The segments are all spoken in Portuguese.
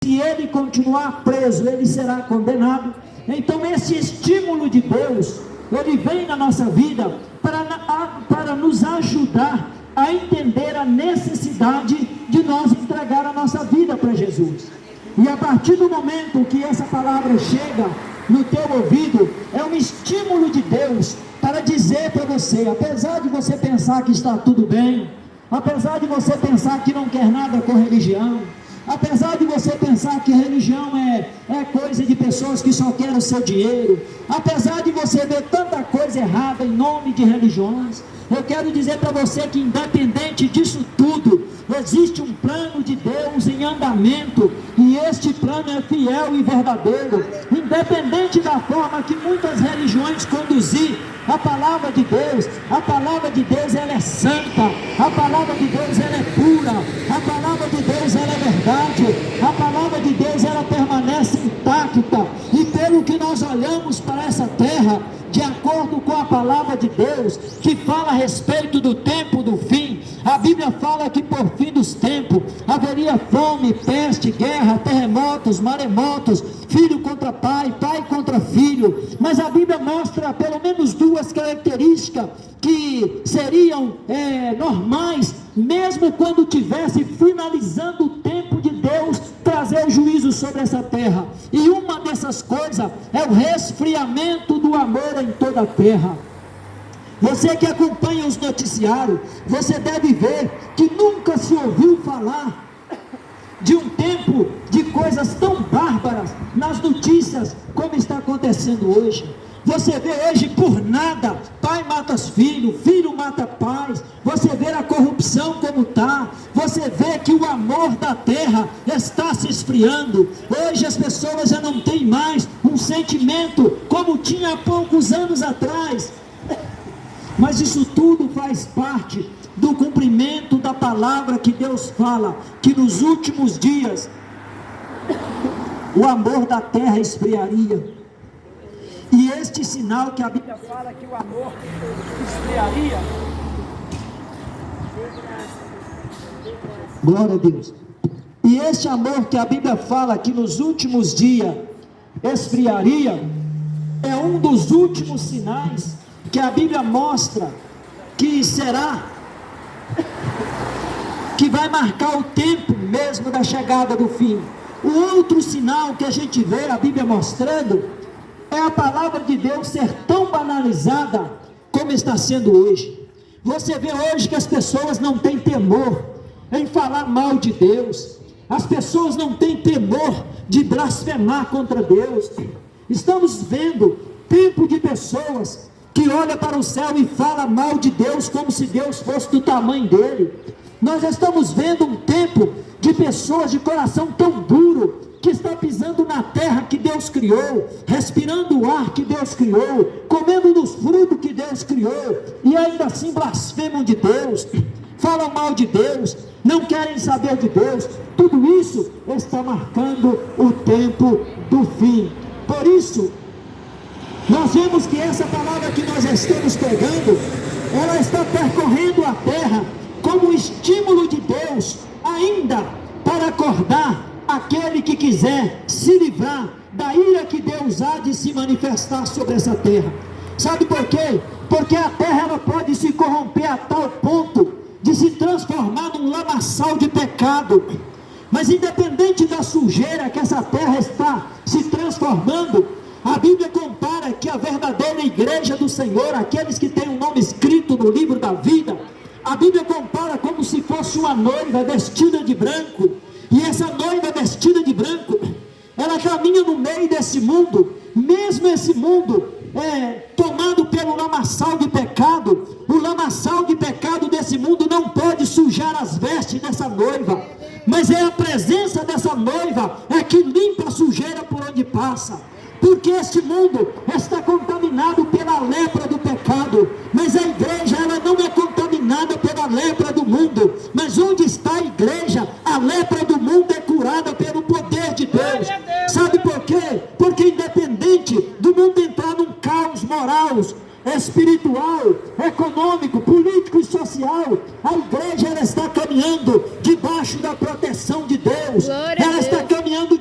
se ele continuar preso, ele será condenado. Então esse estímulo de Deus, ele vem na nossa vida para nos ajudar a entender a necessidade de nós entregar a nossa vida para Jesus. E a partir do momento que essa palavra chega no teu ouvido, é um estímulo de Deus para dizer para você, apesar de você pensar que está tudo bem, apesar de você pensar que não quer nada com religião, apesar de você pensar que religião é coisa de pessoas que só querem o seu dinheiro, apesar de você ver tanta coisa errada em nome de religiões, eu quero dizer para você que independente disso tudo, existe um plano de Deus em andamento, e este plano é fiel e verdadeiro, independente da forma que muitas religiões conduzir a palavra de Deus ela é santa, a palavra de Deus ela é pura, a palavra de Deus ela é verdade, a palavra de Deus ela permanece intacta, e pelo que nós olhamos para essa terra, de acordo com a palavra de Deus, que fala a respeito do tempo do fim, a Bíblia fala que por fim dos tempos, haveria fome, peste, guerra, terremotos, maremotos, filho contra pai, pai contra filho, mas a Bíblia mostra pelo menos duas características, que seriam normais, mesmo quando tivesse finalizando o tempo de Deus trazer juízo sobre essa terra, e uma dessas coisas é o resfriamento do amor em toda a terra. Você que acompanha os noticiários, você deve ver que nunca se ouviu falar de um tempo de coisas tão bárbaras nas notícias como está acontecendo hoje. Você vê hoje por nada, pai mata filho, filho mata pais, você vê a corrupção como está, você vê que o amor da terra está se esfriando. Hoje as pessoas já não têm mais um sentimento como tinha há poucos anos atrás, mas isso tudo faz parte do cumprimento da palavra que Deus fala, que nos últimos dias o amor da terra esfriaria. E este sinal que a Bíblia fala que o amor esfriaria, glória a Deus, e este amor que a Bíblia fala que nos últimos dias esfriaria, é um dos últimos sinais que a Bíblia mostra que será, que vai marcar o tempo mesmo da chegada do fim. O outro sinal que a gente vê a Bíblia mostrando é a palavra de Deus ser tão banalizada como está sendo hoje. Você vê hoje que as pessoas não têm temor em falar mal de Deus, as pessoas não têm temor de blasfemar contra Deus. Estamos vendo tempo de pessoas que olham para o céu e falam mal de Deus como se Deus fosse do tamanho dele. Nós estamos vendo um tempo de pessoas de coração tão duro, que está pisando na terra que Deus criou, respirando o ar que Deus criou, comendo dos frutos que Deus criou, e ainda assim blasfemam de Deus, falam mal de Deus, não querem saber de Deus. Tudo isso está marcando o tempo do fim. Por isso, nós vemos que essa palavra que nós estamos pregando, ela está percorrendo a terra como estímulo de Deus, ainda para acordar aquele que quiser se livrar da ira que Deus há de se manifestar sobre essa terra. Sabe por quê? Porque a terra ela pode se corromper a tal ponto de se transformar num lamaçal de pecado, mas independente da sujeira que essa terra está se transformando, a Bíblia compara que a verdadeira igreja do Senhor, aqueles que têm o nome escrito no livro da vida, a Bíblia compara como se fosse uma noiva vestida de branco. E essa noiva vestida de branco, ela caminha no meio desse mundo, mesmo esse mundo tomado pelo lamaçal de pecado. O lamaçal de pecado desse mundo não pode sujar as vestes dessa noiva, mas é a presença dessa noiva que limpa a sujeira por onde passa. Porque este mundo está contaminado pela lepra do pecado, mas a igreja ela não é contaminada pela lepra do mundo, mas onde está a igreja, a lepra do mundo é curada pelo poder de Deus. Sabe por quê? Porque independente do mundo entrar num caos moral, espiritual, econômico, político e social, a igreja ela está caminhando debaixo da proteção de Deus, ela está caminhando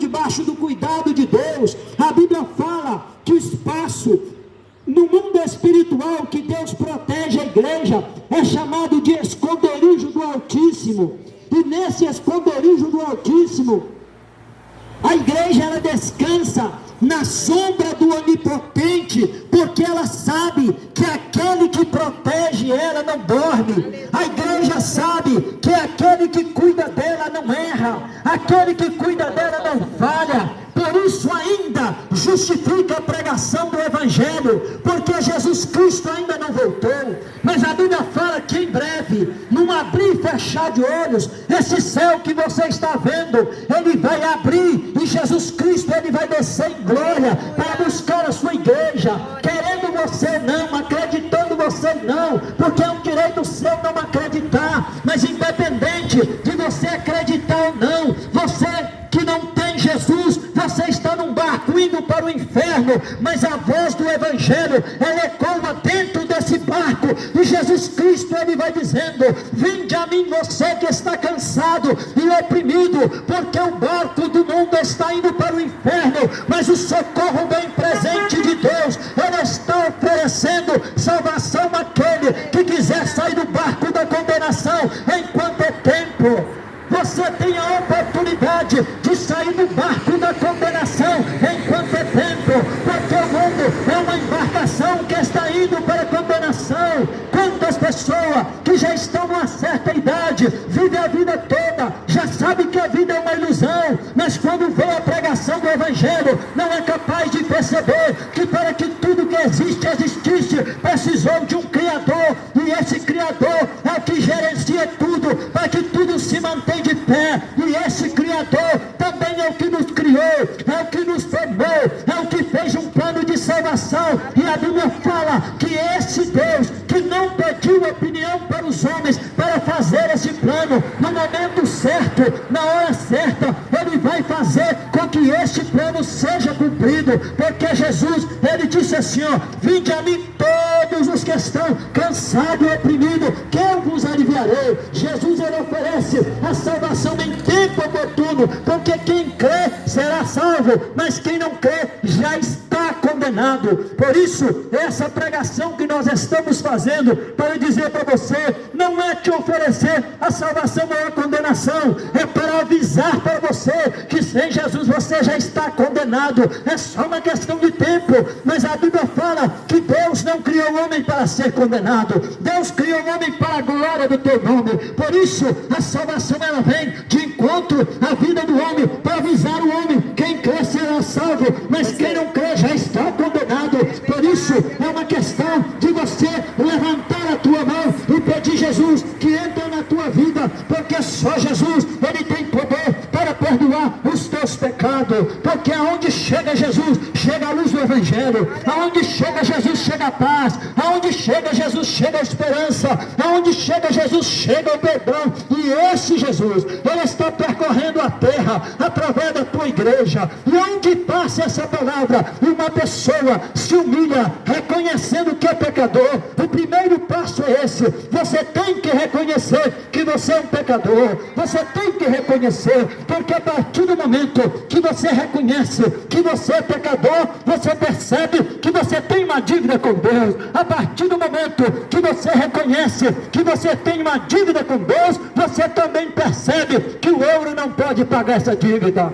igreja, ela descansa na sombra do Onipotente, porque ela sabe que aquele que protege ela não dorme. A igreja sabe que aquele que cuida dela não erra, aquele que cuida dela não falha. Por isso ainda justifica a pregação do Evangelho, porque Jesus Cristo ainda não voltou. Mas a Bíblia fala que em breve, num abrir e fechar de olhos, esse céu que você está vendo, ele vai abrir, e Jesus Cristo, ele vai descer em glória para buscar a sua igreja, querendo você não, acreditando você não, porque é um direito seu não acreditar. Mas independente de você acreditar ou não, você que não tem Jesus, você está num barco indo para o inferno, mas a voz do Evangelho, ela ecoa dentro desse barco, e Jesus Cristo, ele vai dizendo: vinde a mim você que está cansado e oprimido, porque o barco do mundo está indo para o inferno, mas o socorro bem presente de Deus, ele está oferecendo salvação àquele que quiser sair do barco da condenação, enquanto é tempo. Você tem a oportunidade de sair do barco da condenação enquanto é tempo, porque o mundo é uma embarcação que está indo para a condenação. Quantas pessoas que já estão numa certa idade, vivem a vida toda, já sabem que a vida é uma ilusão, mas quando vê a pregação do Evangelho, não é capaz de perceber que para que tudo que existe, existisse, precisou de um Criador, e esse Criador é o que gerencia tudo, para que tudo se mantenha de pé, e esse Criador também é o que nos criou, é o que nos formou, é o que fez um plano de salvação. E a Bíblia fala que esse Deus, que não pediu opinião para os homens para fazer esse plano, no momento certo, na hora certa, ele vai fazer com que este plano seja cumprido, porque Jesus, ele disse assim, ó: vinde a mim todos os que estão cansados e oprimidos, que eu vos aliviarei. Jesus, ele oferece a salvação em tempo oportuno, porque quem crê será salvo, mas quem não crê já está condenado. Por isso, essa pregação que nós estamos fazendo, para dizer para você, não é te oferecer a salvação ou a condenação, é para avisar para você que sem Jesus você já está condenado. É só uma questão de tempo. Mas a Bíblia fala que Deus não criou o homem para ser condenado, Deus criou o homem para a glória do teu nome. Por isso a salvação, ela vem de encontro à vida do homem, para avisar o homem: quem crê será salvo, mas quem não crê já está condenado. Por isso é uma questão de você levantar a tua mão e pedir Jesus que entre na tua vida, porque só Jesus, ele tem poder para perdoar os teus pecados, porque aonde chega Jesus, chega a luz do Evangelho, aonde chega Jesus, chega a paz, aonde chega Jesus, chega a esperança, aonde chega Jesus, chega o perdão. E esse Jesus, ele está percorrendo a terra através da tua igreja, e onde passa essa palavra, uma pessoa se humilha, reconhecendo que é pecador. O primeiro passo é esse: você tem que reconhecer que você é um pecador, você tem que reconhecer, porque a partir do momento que você reconhece que você é pecador, você percebe que você tem uma dívida com Deus. A partir do momento que você reconhece que você tem uma dívida com Deus, você também percebe que o euro não pode pagar essa dívida.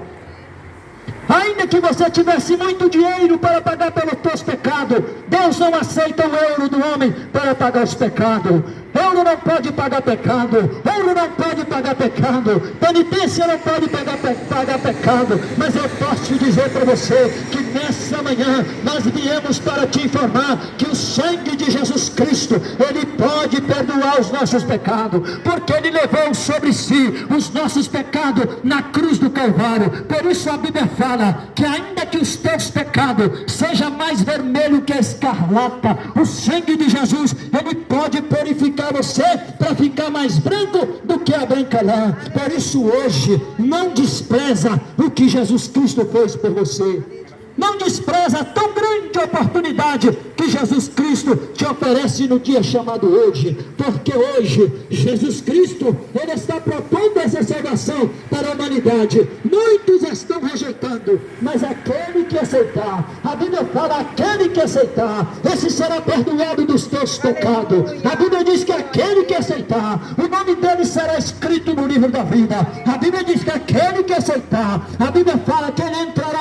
Ainda que você tivesse muito dinheiro para pagar pelos teus pecados, Deus não aceita o euro do homem para pagar os pecados. Ouro não pode pagar pecado, ouro não pode pagar pecado, penitência não pode pagar pecado. Mas eu posso te dizer para você que nessa manhã nós viemos para te informar que o sangue de Jesus Cristo, ele pode perdoar os nossos pecados, porque ele levou sobre si os nossos pecados na cruz do Calvário. Por isso a Bíblia fala que ainda que os teus pecados sejam mais vermelhos que a escarlata, o sangue de Jesus, ele pode purificar você para ficar mais branco do que a branca lã. Por isso hoje, não despreza o que Jesus Cristo fez por você. Não despreza a tão grande oportunidade que Jesus Cristo te oferece no dia chamado hoje, porque hoje Jesus Cristo, ele está propondo essa salvação para a humanidade. Muitos estão rejeitando, mas aquele que aceitar, a Bíblia fala: aquele que aceitar, esse será perdoado dos teus pecados. A Bíblia diz que aquele que aceitar, o nome dele será escrito no livro da vida. A Bíblia diz que aquele que aceitar, a Bíblia fala que ele entrará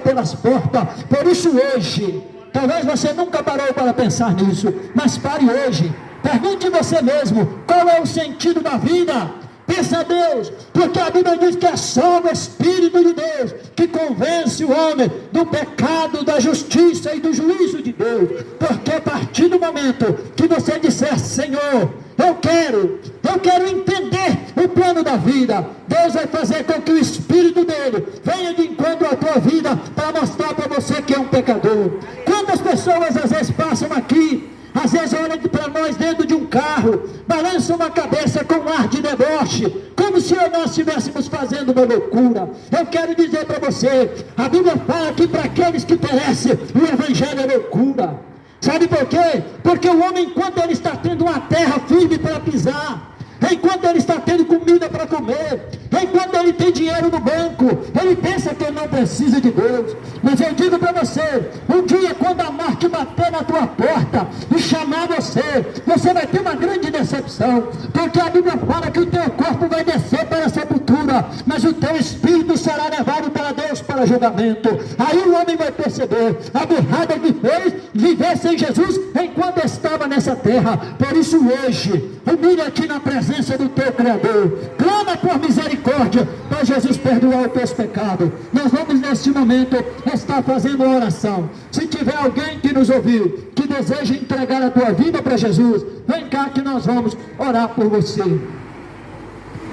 pelas portas. Por isso hoje, talvez você nunca parou para pensar nisso, mas pare hoje, pergunte você mesmo, qual é o sentido da vida? Pensa a Deus, porque a Bíblia diz que é só o Espírito de Deus que convence o homem do pecado, da justiça e do juízo de Deus. Porque a partir do momento que você disser, Senhor, eu quero entender o plano da vida, Deus vai fazer com que o Espírito dele venha de encontro à tua vida para mostrar para você que é um pecador. Quantas pessoas às vezes passam aqui, às vezes olham para nós dentro de um carro, balançam a cabeça com um ar de deboche, como se nós estivéssemos fazendo uma loucura. Eu quero dizer para você, a Bíblia fala que para aqueles que perecem, o Evangelho é loucura. Sabe por quê? Porque o homem, enquanto ele está tendo uma terra firme para pisar, enquanto ele está tendo comida para comer, enquanto ele tem dinheiro no banco, ele pensa que ele não precisa de Deus. Mas eu digo para você, um dia quando a morte bater na tua porta e chamar você vai ter uma grande decepção, porque a Bíblia fala que o teu corpo vai descer para a sepultura, mas o teu espírito será levado para Deus para julgamento. Aí o homem vai perceber a burrada que fez viver sem Jesus enquanto estava nessa terra. Por isso hoje, humilha-te na presença do teu Criador, clama por misericórdia para Jesus perdoar os teus pecados. Nós vamos neste momento estar fazendo uma oração. Se tiver alguém que nos ouviu, que deseja entregar a tua vida para Jesus, vem cá que nós vamos orar por você.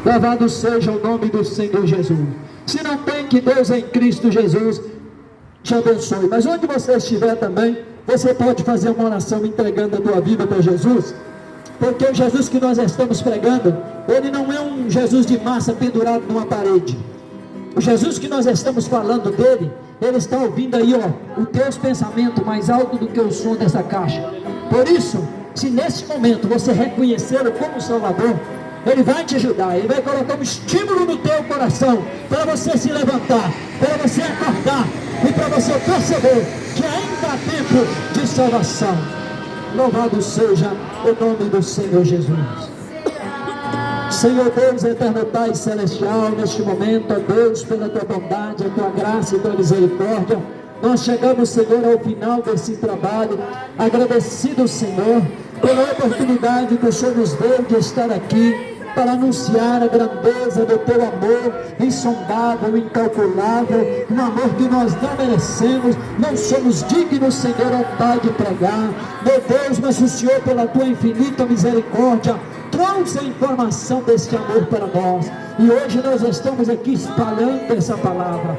Louvado seja o nome do Senhor Jesus. Se não tem, que Deus em Cristo Jesus te abençoe. Mas onde você estiver também, você pode fazer uma oração entregando a tua vida para Jesus. Porque o Jesus que nós estamos pregando, ele não é um Jesus de massa pendurado numa parede. O Jesus que nós estamos falando dele, ele está ouvindo aí, os teus pensamentos mais alto do que o som dessa caixa. Por isso, se nesse momento você reconhecê-lo como Salvador, ele vai te ajudar, ele vai colocar um estímulo no teu coração, para você se levantar, para você acordar, e para você perceber que ainda há tempo de salvação. Louvado seja o nome do Senhor Jesus. Senhor Deus, eterno Pai celestial, neste momento, ó Deus, pela tua bondade, a tua graça e a tua misericórdia, nós chegamos, Senhor, ao final desse trabalho, agradecido, Senhor, pela oportunidade que o Senhor nos deu de estar aqui, para anunciar a grandeza do teu amor, insondável, incalculável, um amor que nós não merecemos, não somos dignos, Senhor, ó Pai, de pregar. Meu Deus, mas o Senhor, pela tua infinita misericórdia, trouxe a informação deste amor para nós, e hoje nós estamos aqui espalhando essa palavra.